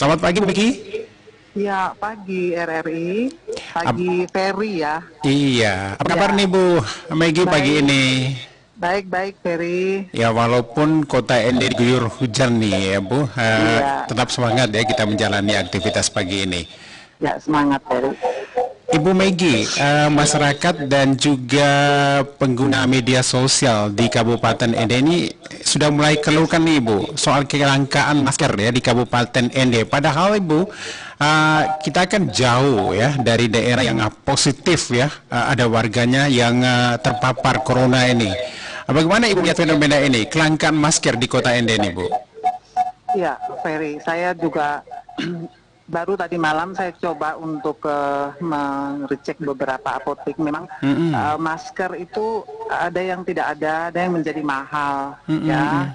Selamat pagi, Bu Megi. Ya, pagi RRI, Ap- pagi Ferry ya. iya, apa kabar nih Ya, Bu Megi pagi baik, ini? baik Ferry. Ya walaupun kota ND diguyur hujan nih ya Bu, Iya, tetap semangat ya kita menjalani aktivitas pagi ini. ya semangat Ferry. Ibu Megi, masyarakat dan juga pengguna media sosial di Kabupaten ND ini sudah mulai keluhkan nih Ibu soal kelangkaan masker ya di Kabupaten ND. Padahal Ibu, kita kan jauh ya dari daerah yang positif ya, ada warganya yang terpapar corona ini. Bagaimana Ibu lihat fenomena ini, kelangkaan masker di kota ND ini Bu? Ya, Ferry, saya juga baru tadi malam saya coba untuk mengecek beberapa apotek. Memang masker itu ada yang tidak ada yang menjadi mahal. Ya,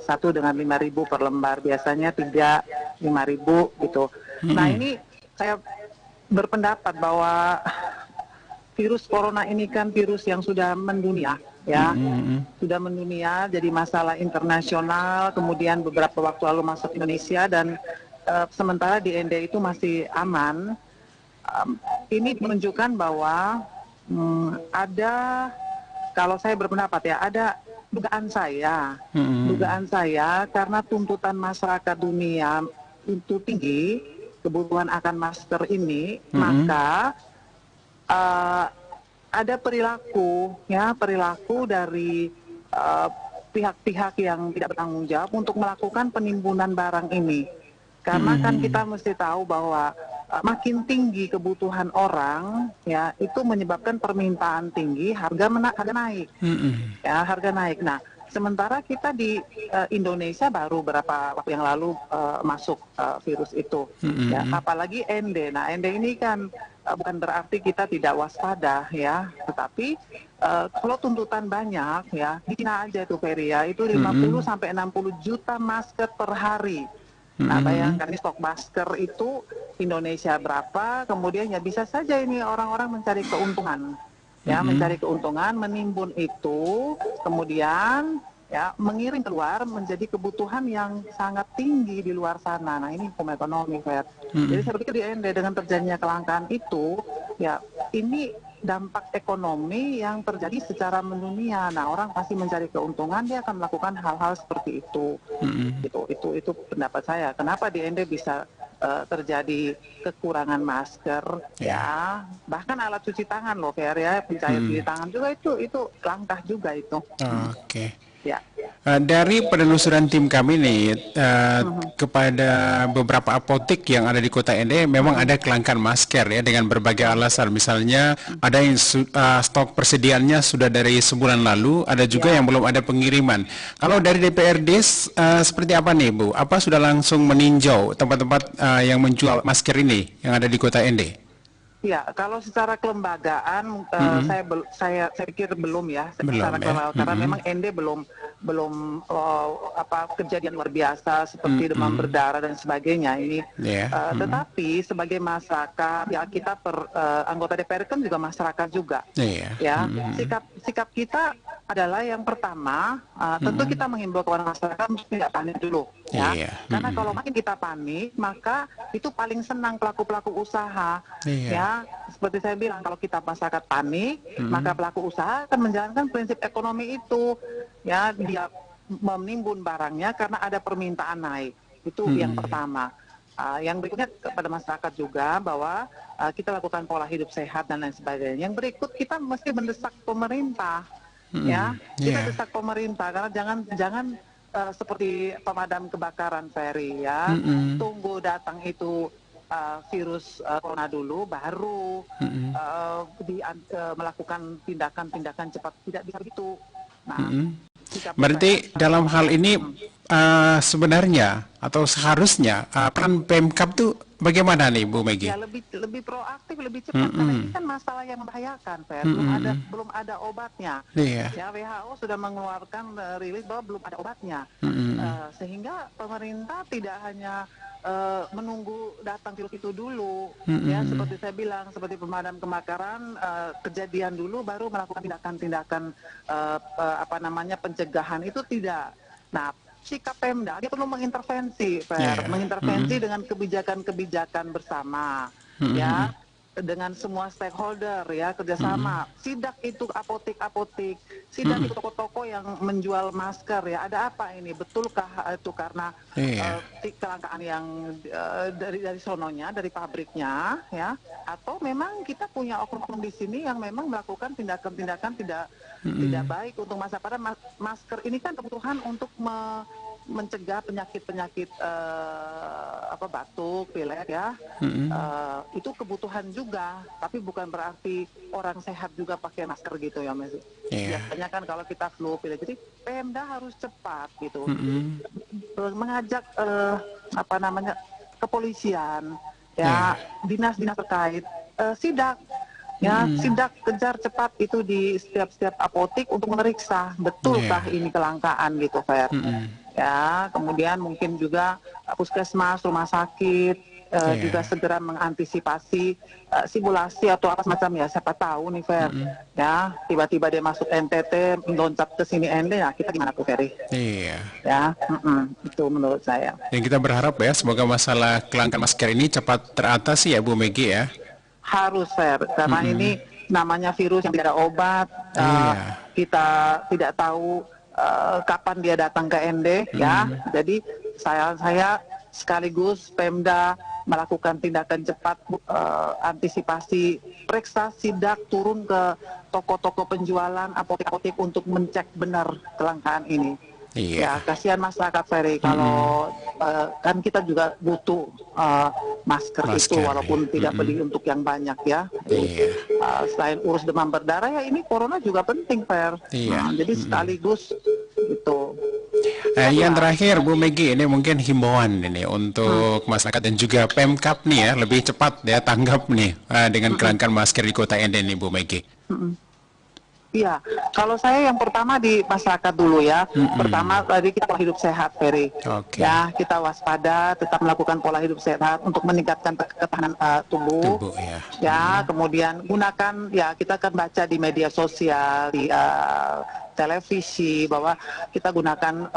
satu dengan 5.000 per lembar, biasanya 5.000 gitu. Nah ini saya berpendapat bahwa virus corona ini kan virus yang sudah mendunia, ya, sudah mendunia, jadi masalah internasional. Kemudian beberapa waktu lalu masuk Indonesia dan sementara di ND itu masih aman. Ini menunjukkan bahwa ada, kalau saya berpendapat ya, ada dugaan saya karena tuntutan masyarakat dunia itu tinggi, kebutuhan akan masker ini, maka ada perilaku dari pihak-pihak yang tidak bertanggung jawab untuk melakukan penimbunan barang ini. Karena kan kita mesti tahu bahwa makin tinggi kebutuhan orang, ya itu menyebabkan permintaan tinggi, harga naik, ya harga naik. Nah, sementara kita di Indonesia baru beberapa waktu yang lalu masuk virus itu, ya apalagi ND. Nah, ND ini kan bukan berarti kita tidak waspada ya, tetapi kalau tuntutan banyak ya, di China aja tuh Ferry ya, itu 50 sampai 60 juta masker per hari. Nah, bayangkan ini stok masker itu Indonesia berapa, kemudian ya bisa saja ini orang-orang mencari keuntungan. Ya, mencari keuntungan, menimbun itu, kemudian ya mengirim keluar menjadi kebutuhan yang sangat tinggi di luar sana. Nah, ini hukum ekonomi, Fer. Jadi saya pikir di ND dengan terjadinya kelangkaan itu, ya ini dampak ekonomi yang terjadi secara mendunia. Nah, orang pasti mencari keuntungan, dia akan melakukan hal-hal seperti itu. Itu pendapat saya. Kenapa di ND bisa terjadi kekurangan masker, ya bahkan alat cuci tangan loh, Fer ya, pencair cuci tangan juga itu langkah juga itu. Oke. Ya. Dari penelusuran tim kami nih kepada beberapa apotek yang ada di kota ND memang ada kelangkaan masker ya dengan berbagai alasan. Misalnya ada yang stok persediaannya sudah dari sebulan lalu, ada juga yang belum ada pengiriman. Kalau dari DPRD seperti apa nih Bu? Apa sudah langsung meninjau tempat-tempat yang menjual masker ini yang ada di kota ND? Ya, kalau secara kelembagaan saya pikir belum ya, secara Belum ya. kelembagaan, karena memang ND belum kejadian luar biasa seperti demam berdarah dan sebagainya ini. Tetapi sebagai masyarakat ya, kita anggota DPR kan juga masyarakat juga. Ya, sikap kita adalah yang pertama, tentu kita menghimbau kepada masyarakat mesti tidak panik dulu, ya. Karena kalau makin kita panik, maka itu paling senang pelaku-pelaku usaha, ya. Seperti saya bilang, kalau kita masyarakat panik, maka pelaku usaha akan menjalankan prinsip ekonomi itu, ya, dia menimbun barangnya karena ada permintaan naik. Itu yang pertama. Yang berikutnya kepada masyarakat juga bahwa kita lakukan pola hidup sehat dan lain sebagainya. Yang berikut kita mesti mendesak pemerintah. Ya, kita desak pemerintah karena jangan seperti pemadam kebakaran, Ferry ya, tunggu datang itu virus corona dulu baru melakukan tindakan cepat, tidak bisa begitu. Nah, berarti dalam hal ini sebenarnya atau seharusnya peran Pemkab tuh bagaimana nih Bu Megi? Ya lebih proaktif, lebih cepat karena ini kan masalah yang membahayakan, Fer. Belum ada obatnya. Ya, WHO sudah mengeluarkan rilis bahwa belum ada obatnya. Sehingga pemerintah tidak hanya menunggu datang virus itu dulu, ya seperti saya bilang, seperti pemadam kebakaran, kejadian dulu baru melakukan tindakan pencegahan itu tidak. Nah, sikap Pemda, dia perlu mengintervensi, mengintervensi dengan kebijakan-kebijakan bersama, ya, dengan semua stakeholder, ya, kerjasama. Sidak itu apotek-apotek, sidak itu toko-toko yang menjual masker, ya, ada apa ini? Betulkah itu karena kelangkaan yang dari sononya, dari pabriknya, ya, atau memang kita punya oknum-oknum di sini yang memang melakukan tindakan-tindakan tidak baik untuk masa pada masker ini kan kebutuhan untuk mencegah penyakit-penyakit batuk, pilek, ya. Itu kebutuhan juga, tapi bukan berarti orang sehat juga pakai masker gitu ya, Mas. Biasanya kan kalau kita flu, pilek, jadi Pemda harus cepat gitu, mengajak kepolisian, ya, dinas-dinas terkait, sidak. Ya, sidak kejar cepat itu di setiap apotek untuk memeriksa betulkah ini kelangkaan gitu, Fer. Ya, kemudian mungkin juga puskesmas, rumah sakit juga segera mengantisipasi simulasi atau apa semacam, ya, siapa tahu nih, Fer. Ya, tiba-tiba dia masuk NTT, loncat ke sini ND, ya kita gimana tuh, Ferry? Iya. Ya, itu menurut saya. Dan kita berharap ya semoga masalah kelangkaan masker ini cepat teratasi ya, Bu Megi ya. Harus, Fer, karena ini namanya virus yang tidak ada obat. Kita tidak tahu kapan dia datang ke ND, ya. Jadi saya sekaligus Pemda melakukan tindakan cepat, antisipasi, periksa, sidak, turun ke toko-toko penjualan, apotek-apotek untuk mencek benar kelangkaan ini. Ya, kasihan masyarakat, Ferry, kalau kan kita juga butuh masker itu walaupun tidak beli untuk yang banyak, ya. Selain urus demam berdarah, ya ini corona juga penting, Fer. Jadi sekaligus gitu. Yang terakhir, Bu Megi, ini mungkin himbauan ini untuk masyarakat dan juga Pemkab nih ya, lebih cepat ya tanggap nih dengan kelangkaan masker di Kota Ende nih, Bu Megi. Iya, kalau saya yang pertama di masyarakat dulu, ya. Pertama tadi kita pola hidup sehat, Ferry. Ya, kita waspada, tetap melakukan pola hidup sehat untuk meningkatkan ketahanan tubuh. Ya, kemudian gunakan, ya, kita akan baca di media sosial, di televisi bahwa kita gunakan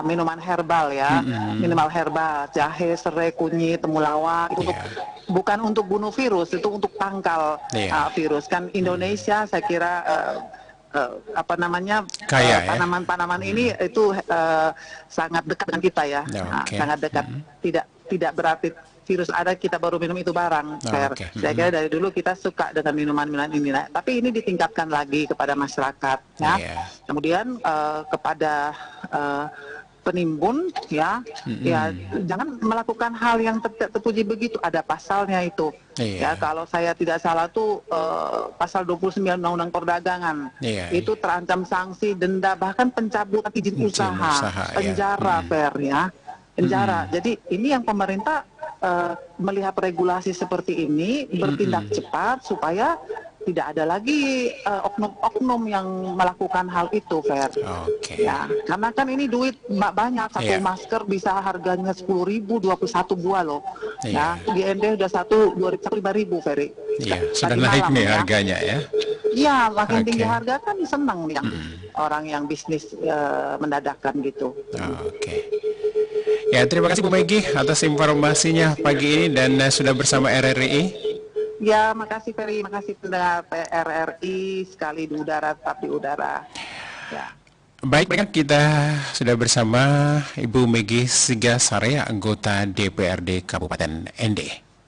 minuman herbal, ya, minimal herbal, jahe, serai, kunyit, temulawak, itu bukan untuk bunuh virus, itu untuk tangkal virus. Kan Indonesia saya kira tanaman-tanaman ini itu sangat dekat dengan kita, ya, sangat dekat. Tidak berarti virus ada kita baru minum itu barang. Saya kira dari dulu kita suka dengan minuman-minuman ini. Nah, tapi ini ditingkatkan lagi kepada masyarakat, ya. Kemudian kepada penimbun, ya, ya, jangan melakukan hal yang terpuji begitu. Ada pasalnya itu. Ya, kalau saya tidak salah tuh pasal 29 Undang-Undang Perdagangan. Itu terancam sanksi, denda, bahkan pencabutan izin usaha, penjara, Fer, ya. Penjara. Jadi ini yang pemerintah melihat regulasi seperti ini bertindak cepat supaya tidak ada lagi oknum-oknum yang melakukan hal itu, Fer. Ya, karena kan ini duit banyak, satu masker bisa harganya 10.000, 21 buah loh. Ya, di ND udah 5.000, Ferry. Iya, sudah naik nih harganya, ya. Iya, makin tinggi harga kan senang nih yang orang yang bisnis mendadakkan gitu. Ya, terima kasih Bu Megi atas informasinya pagi ini dan sudah bersama RRI. Ya, makasih Ferry, makasih pendengar RRI, sekali di udara, tetap di udara. Ya. Baik, kita sudah bersama Ibu Megi Sigasari, anggota DPRD Kabupaten Ende.